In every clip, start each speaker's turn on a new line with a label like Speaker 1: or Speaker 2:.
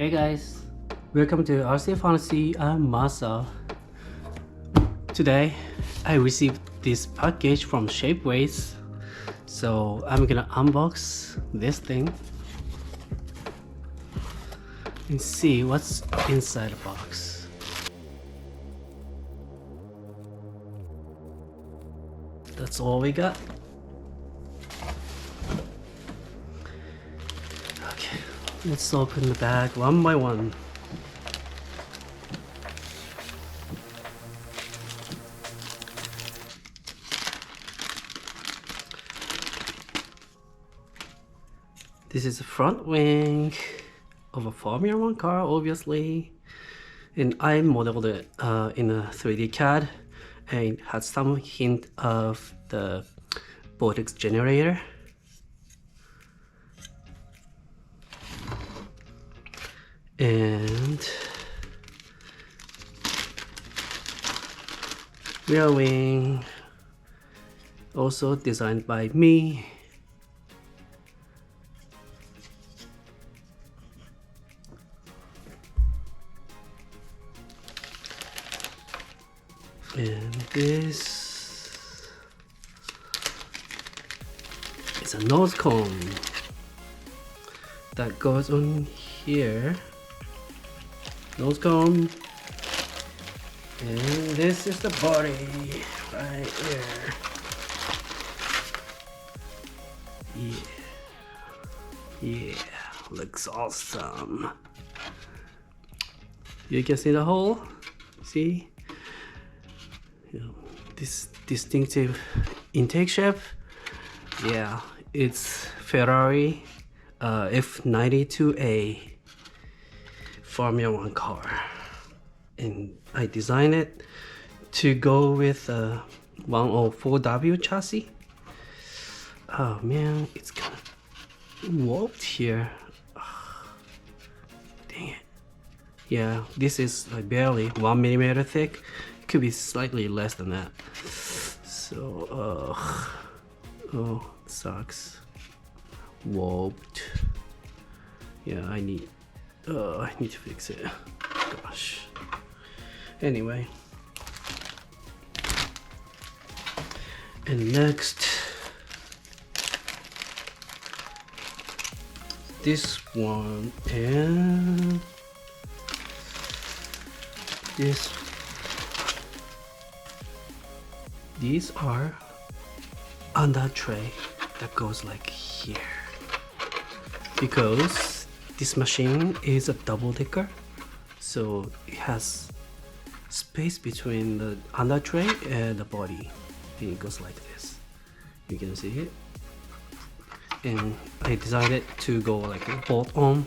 Speaker 1: Hey guys, welcome to RC Fantasy. I'm Masa. Today I received this package from Shapeways, so I'm gonna unbox this thing and see what's inside the box. That's all we got. Okay, let's open the bag one by one. This is the front wing of a Formula 1 car, obviously, and I modeled it in a 3D CAD, and it had some hint of the vortex generator. And rear wing, also designed by me. And this is a nose cone that goes on here. Nose cone. And this is the body right here. Yeah, looks awesome. You can see the hole. See? This distinctive intake shape. Yeah, it's Ferrari F92A Formula 1 car, and I designed it to go with a 104W chassis. Oh man, it's kind of warped here. Dang it. Yeah, this is like barely 1 millimeter thick. Could be slightly less than that. So, oh, sucks. Warped. Yeah, I need to fix it. Gosh. Anyway. And next, this one and this. These are on that tray that goes like here, because this machine is a double decker, so it has space between the under tray and the body, and it goes like this. You can see it, and I designed it to go like a bolt on,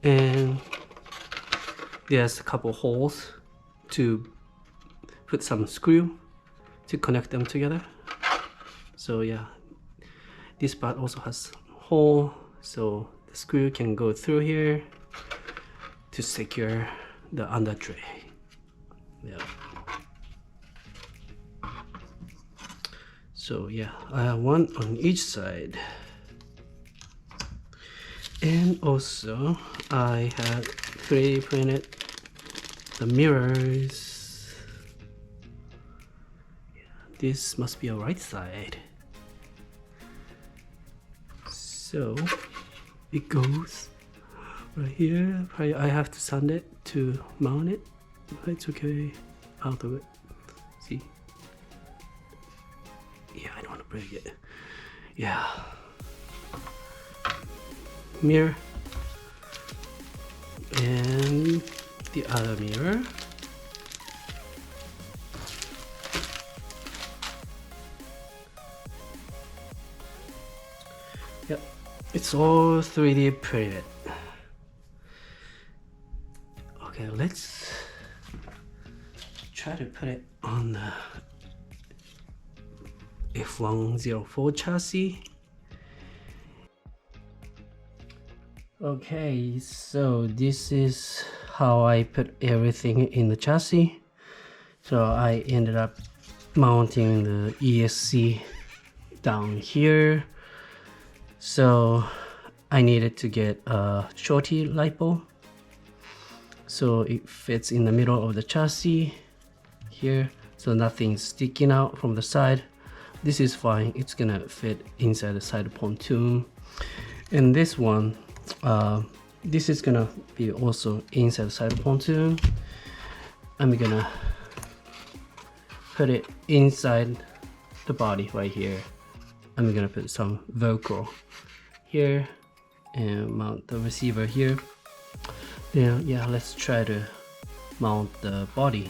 Speaker 1: and there's a couple holes to put some screw to connect them together. So yeah, this part also has a hole, so the screw can go through here to secure the under tray. Yeah. So yeah, I have one on each side, and also I had 3D printed the mirrors. This must be a right side. So it goes right here. I have to sand it to mount it. It's okay. Out of it. See? Yeah, I don't want to break it. Yeah. Mirror. And the other mirror. Yep, it's all 3D printed. Okay, let's try to put it on the F104 chassis. Okay, so this is how I put everything in the chassis. So I ended up mounting the ESC down here. So I needed to get a shorty lipo, so it fits in the middle of the chassis here, so nothing's sticking out from the side. This is fine, it's gonna fit inside the side pontoon. And this one, this is gonna be also inside the side pontoon. I'm gonna put it inside the body right here. I'm gonna put some Velcro here and mount the receiver here. Then yeah, let's try to mount the body.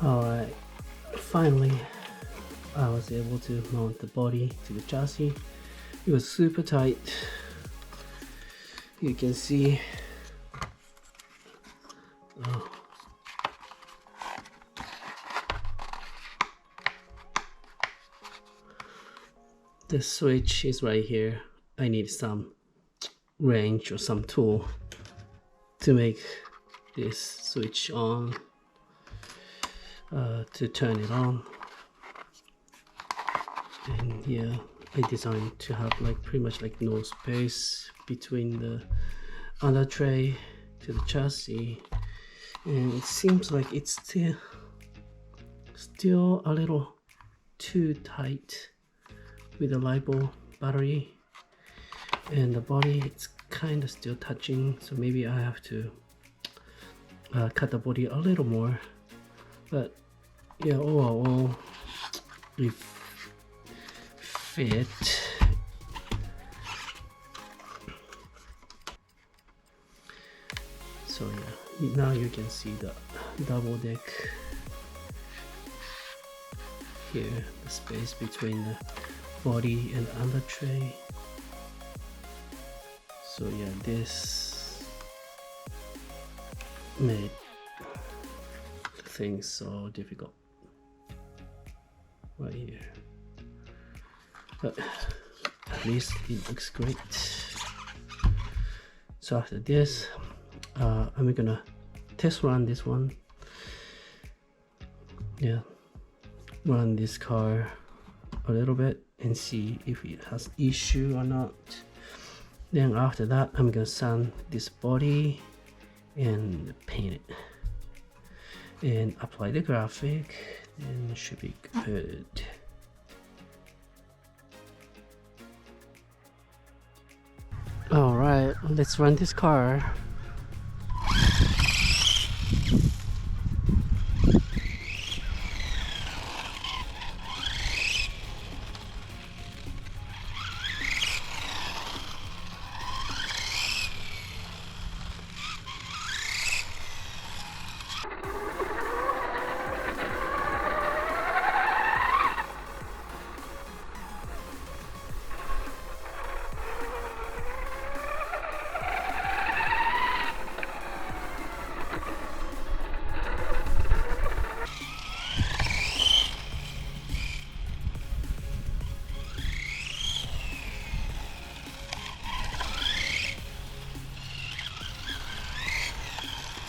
Speaker 1: Alright, finally I was able to mount the body to the chassis. It was super tight. You can see. Oh. The switch is right here. I need some wrench or some tool to make this switch on, to turn it on. And yeah, I designed to have like pretty much like no space between the under tray to the chassis, and it seems like it's still a little too tight with the LiPo battery, and the body it's kind of still touching, so maybe I have to cut the body a little more. But yeah, overall it fit. So yeah, now you can see the double deck here, the space between the body and under tray. So yeah, this made things so difficult right here, but at least it looks great. So after this, I'm gonna test run this one. Yeah, run this car a little bit and see if it has issue or not. Then after that, I'm gonna sand this body and paint it and apply the graphic, and it should be good. All right, let's run this car.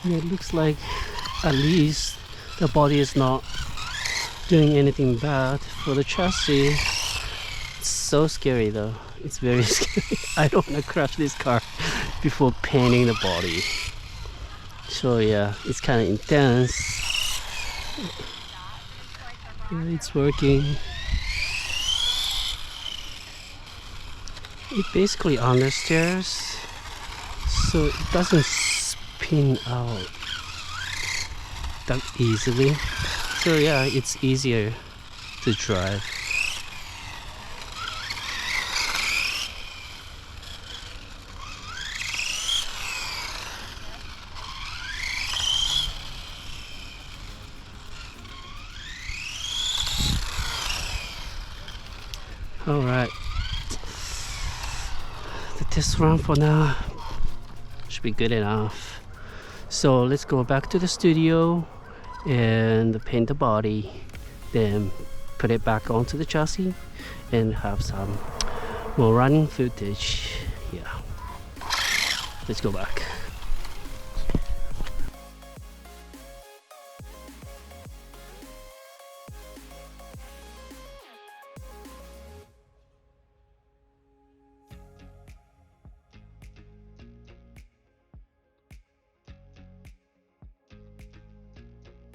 Speaker 1: It looks like at least the body is not doing anything bad. For the chassis, it's so scary though. It's very scary. I don't want to crash this car before painting the body. So yeah, it's kind of intense. Yeah, it's working. It basically understeers, so it doesn't spin out that easily. So yeah, it's easier to drive. All right, the test run for now should be good enough. So let's go back to the studio and paint the body, then put it back onto the chassis and have some more running footage. Yeah. Let's go back.